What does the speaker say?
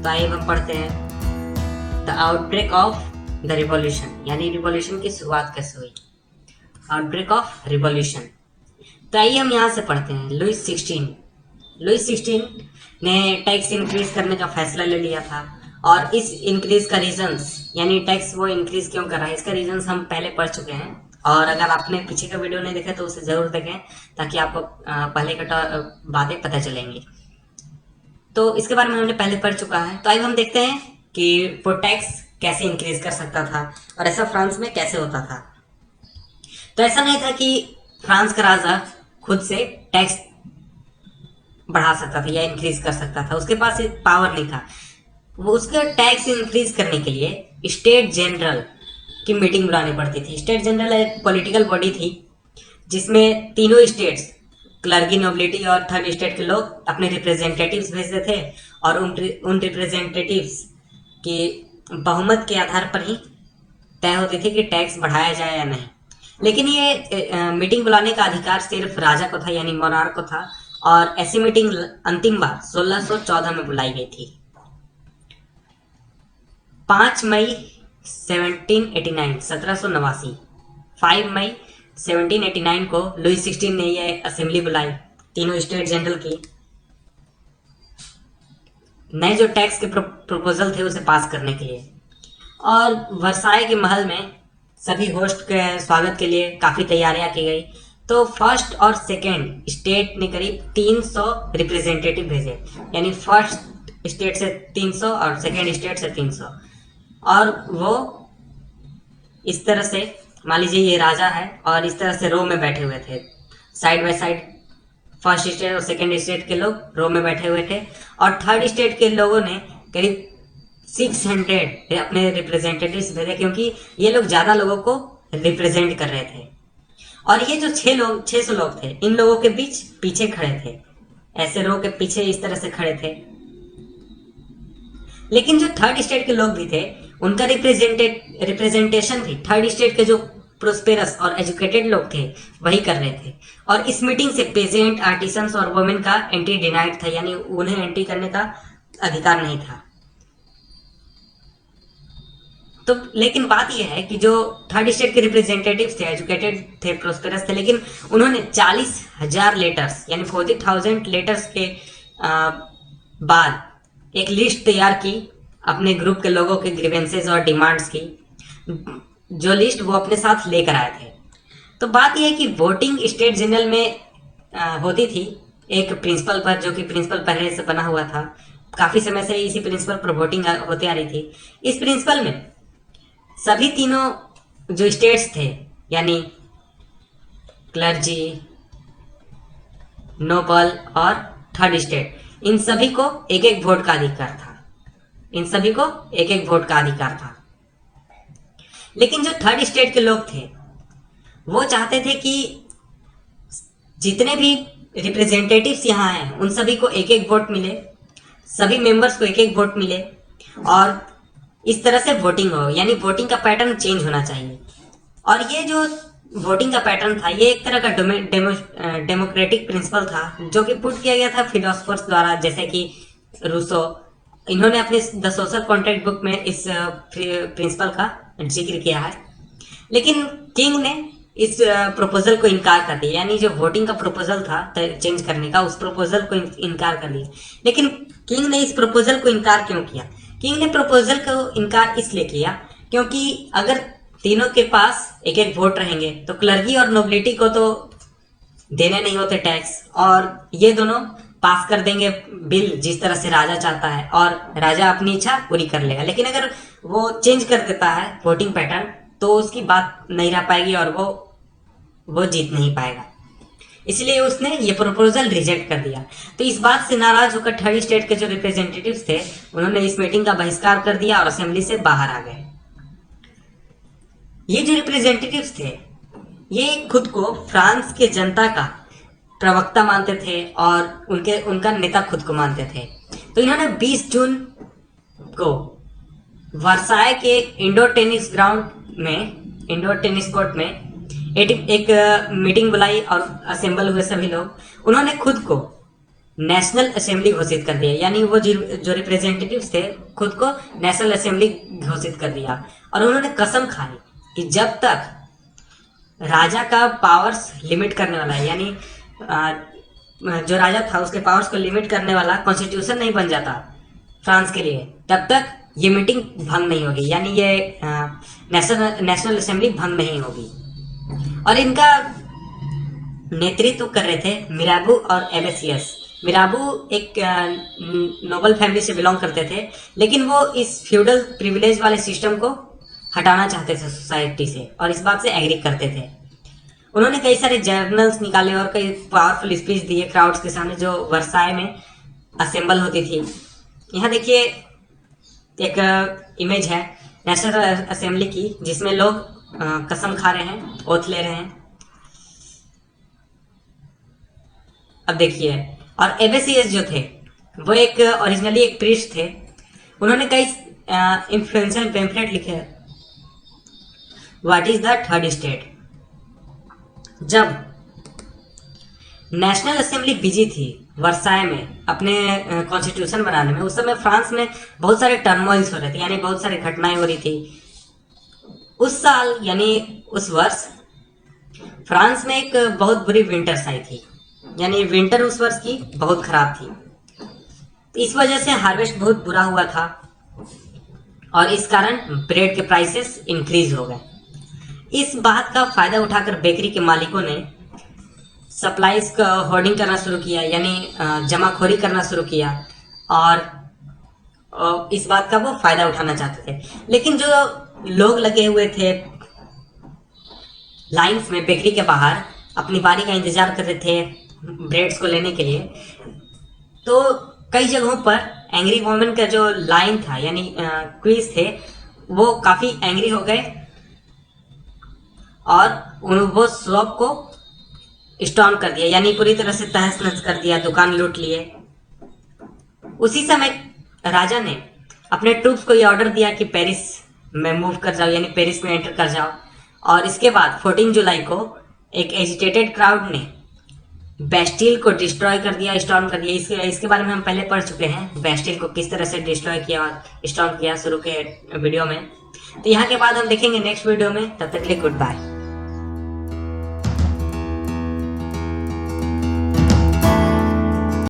आइए हम पढ़ते हैं the outbreak of the revolution, यानी रिवॉल्यूशन की शुरुआत कैसे हुई। Outbreak of revolution. तो आइए हम यहाँ से पढ़ते हैं। लुईस 16 ने टैक्स इंक्रीज करने का फैसला ले लिया था, और इस इंक्रीज का रीजंस, यानी टैक्स वो इंक्रीज क्यों कर रहा है, इसका रीजंस हम पहले पढ़ चुके हैं। और अगर आपने पीछे का वीडियो नहीं देखा तो उसे जरूर देखें, ताकि आपको पहले का बातें पता चलेंगी। तो इसके बारे में हमने पहले पढ़ चुका है। तो आइए हम देखते हैं कि वो टैक्स कैसे इंक्रीज कर सकता था और ऐसा फ्रांस में कैसे होता था। तो ऐसा नहीं था कि फ्रांस का राजा खुद से टैक्स बढ़ा सकता था या इंक्रीज कर सकता था, उसके पास पावर नहीं था। वो उसका टैक्स इंक्रीज करने के लिए स्टेट जनरल की मीटिंग बुलानी पड़ती थी। स्टेट जनरल एक पॉलिटिकल बॉडी थी जिसमें तीनों स्टेट्स, क्लर्की, नोबिलिटी और थर्ड स्टेट के लोग अपने रिप्रेजेंटेटिव्स भेजते थे, और उन रिप्रेजेंटेटिव्स की बहुमत के आधार पर ही तय होती थी कि टैक्स बढ़ाया जाए या नहीं। लेकिन ये मीटिंग बुलाने का अधिकार सिर्फ राजा को था, यानी मोनार्क को था, और ऐसी मीटिंग अंतिम बार 1614 में बुलाई गई थी। 5 मई 1789 5 मई 1789 को लुईस 16 ने यह असेंबली बुलाई, तीनों स्टेट जनरल की, नए जो टैक्स के प्रपोजल थे उसे पास करने के लिए। और वर्साई के महल में सभी होस्ट के स्वागत के लिए काफ़ी तैयारियां की गई। तो फर्स्ट और सेकेंड स्टेट ने करीब 300 रिप्रेजेंटेटिव भेजे, यानी फर्स्ट स्टेट से 300 और सेकेंड स्टेट से 300। और वो इस तरह से, मान लीजिए ये राजा है और इस तरह से रो में बैठे हुए थे, side by side. First state और सेकेंड स्टेट के लोग रो में बैठे हुए थे, और थर्ड स्टेट के लोगों ने करीब 600 अपने रिप्रेजेंटेटिव्स भेजे, क्योंकि ये लोग ज़्यादा लोगों को रिप्रेजेंट कर रहे थे। और ये जो 600 लोग थे, इन लोगों के बीच पीछे खड़े थे, ऐसे रो के पीछे इस तरह से खड़े थे। लेकिन जो थर्ड स्टेट के लोग भी थे, उनका रिप्रेजेंटेशन भी थर्ड स्टेट के जो प्रोस्पेरस और एजुकेटेड लोग थे वही कर रहे थे। और इस मीटिंग से पेजेंट, आर्टिसंस और वुमेन का एंट्री डिनाइड था, यानी उन्हें एंट्री करने का अधिकार नहीं था। तो लेकिन बात यह है कि जो थर्ड स्टेट के रिप्रेजेंटेटिव थे, एजुकेटेड थे, प्रोस्पेरस थे, लेकिन उन्होंने 40,000 लेटर्स, यानी 40,000 लेटर्स के बाद एक लिस्ट तैयार की अपने ग्रुप के लोगों के ग्रीवेंसेस और डिमांड्स की, जो लिस्ट वो अपने साथ लेकर आए थे। तो बात यह है कि वोटिंग स्टेट जनरल में होती थी एक प्रिंसिपल पर, जो कि प्रिंसिपल पहले से बना हुआ था, काफ़ी समय से इसी प्रिंसिपल पर वोटिंग होती आ रही थी। इस प्रिंसिपल में सभी तीनों जो स्टेट्स थे, यानी क्लर्जी, नोबल और थर्ड स्टेट, इन सभी को एक एक वोट का अधिकार था। लेकिन जो थर्ड स्टेट के लोग थे वो चाहते थे कि जितने भी रिप्रेजेंटेटिव्स यहाँ हैं उन सभी को एक एक वोट मिले, सभी मेंबर्स को एक एक वोट मिले, और इस तरह से वोटिंग हो, यानी वोटिंग का पैटर्न चेंज होना चाहिए। और ये जो वोटिंग का पैटर्न था, ये एक तरह का डेमोक्रेटिक प्रिंसिपल था, जो कि पुट किया गया था फिलोसफर्स द्वारा, जैसे कि रूसो। इन्होंने अपने द सोशल कॉन्ट्रैक्ट बुक में इस प्रिंसिपल का जिक्र किया है। लेकिन किंग ने इस प्रपोजल को इनकार कर दिया, यानी जो वोटिंग का प्रपोजल था चेंज करने का, उस प्रपोजल को इनकार कर दिया। लेकिन किंग ने इस प्रपोजल को इनकार क्यों किया? किंग ने प्रपोजल को इनकार इसलिए किया क्योंकि अगर तीनों के पास एक एक वोट रहेंगे तो क्लर्की और नोबिलिटी को तो देने नहीं होते टैक्स, और ये दोनों पास कर देंगे बिल जिस तरह से राजा चाहता है, और राजा अपनी इच्छा पूरी कर लेगा। लेकिन अगर वो चेंज कर देता है वोटिंग पैटर्न, तो उसकी बात नहीं रह पाएगी और वो जीत नहीं पाएगा। इसलिए उसने ये प्रपोजल रिजेक्ट कर दिया। तो इस बात से नाराज होकर थर्ड स्टेट के जो रिप्रेजेंटेटिव्स थे, उन्होंने इस मीटिंग का बहिष्कार कर दिया और असेंबली से बाहर आ गए। ये जो रिप्रेजेंटेटिव्स थे, ये खुद को फ्रांस के जनता का प्रवक्ता मानते थे और उनका नेता खुद को मानते थे। तो इन्होंने 20 जून को वर्साय के इंडोर टेनिस कोर्ट में एक मीटिंग बुलाई और असेंबल हुए सभी लोग। उन्होंने खुद को नेशनल असेंबली घोषित कर दिया, यानी वो जो रिप्रेजेंटेटिव्स थे खुद को नेशनल असेंबली घोषित कर दिया। और उन्होंने कसम खाई कि जब तक राजा का पावर्स लिमिट करने वाला है, यानी जो राजा था उसके पावर्स को लिमिट करने वाला कॉन्स्टिट्यूशन नहीं बन जाता फ्रांस के लिए, तब तक ये मीटिंग भंग नहीं होगी, यानी ये नेशनल असेंबली भंग नहीं होगी। और इनका नेतृत्व कर रहे थे मिराबू और एबेसियस। मिराबू एक नोबल फैमिली से बिलोंग करते थे, लेकिन वो इस फ्यूडल प्रिविलेज वाले सिस्टम को हटाना चाहते थे सोसाइटी से, और इस बात से एग्री करते थे। उन्होंने कई सारे जर्नल्स निकाले और कई पावरफुल स्पीच दिए क्राउड्स के सामने जो वर्साई में असेंबल होती थी। यहाँ देखिए एक इमेज है नेशनल असेंबली की, जिसमें लोग कसम खा रहे हैं, ओथ ले रहे हैं। अब देखिए, और एबेसियस जो थे वो एक ओरिजिनली एक प्रीस्ट थे। उन्होंने कई इन्फ्लुएंशियल पैम्फलेट लिखे, what is the third state. जब नेशनल असेंबली बिजी थी वर्साई में अपने कॉन्स्टिट्यूशन बनाने में, उस समय फ्रांस में बहुत सारे टर्मोइल्स हो रहे थे, यानी बहुत सारी घटनाएं हो रही थी। उस साल यानी उस वर्ष फ्रांस में एक बहुत बुरी विंटर्स आई थी, यानी विंटर उस वर्ष की बहुत खराब थी। इस वजह से हार्वेस्ट बहुत बुरा हुआ था और इस कारण ब्रेड के प्राइसेस इंक्रीज हो गए। इस बात का फायदा उठाकर बेकरी के मालिकों ने सप्लाईज का होर्डिंग करना शुरू किया, यानी जमाखोरी करना शुरू किया, और इस बात का वो फायदा उठाना चाहते थे। लेकिन जो लोग लगे हुए थे लाइंस में बेकरी के बाहर अपनी बारी का इंतजार कर रहे थे ब्रेड्स को लेने के लिए, तो कई जगहों पर एंग्री वोमेन का जो लाइन था, यानी क्वीज थे, वो काफी एंग्री हो गए और वो शॉप को स्टॉर्म कर दिया, यानी पूरी तरह से तहस नहस कर दिया, दुकान लूट लिए। उसी समय राजा ने अपने ट्रूप्स को ये ऑर्डर दिया कि पेरिस में मूव कर जाओ, यानी पेरिस में एंटर कर जाओ। और इसके बाद 14 जुलाई को एक एजिटेटेड क्राउड ने बेस्टिल को डिस्ट्रॉय कर दिया, स्टॉर्म कर दिया। इसके बारे में हम पहले पढ़ चुके हैं, बेस्टिल को किस तरह से डिस्ट्रॉय किया और स्टॉर्म किया शुरू के वीडियो में। तो यहाँ के बाद हम देखेंगे नेक्स्ट वीडियो में। तब तक के लिए गुड बाय।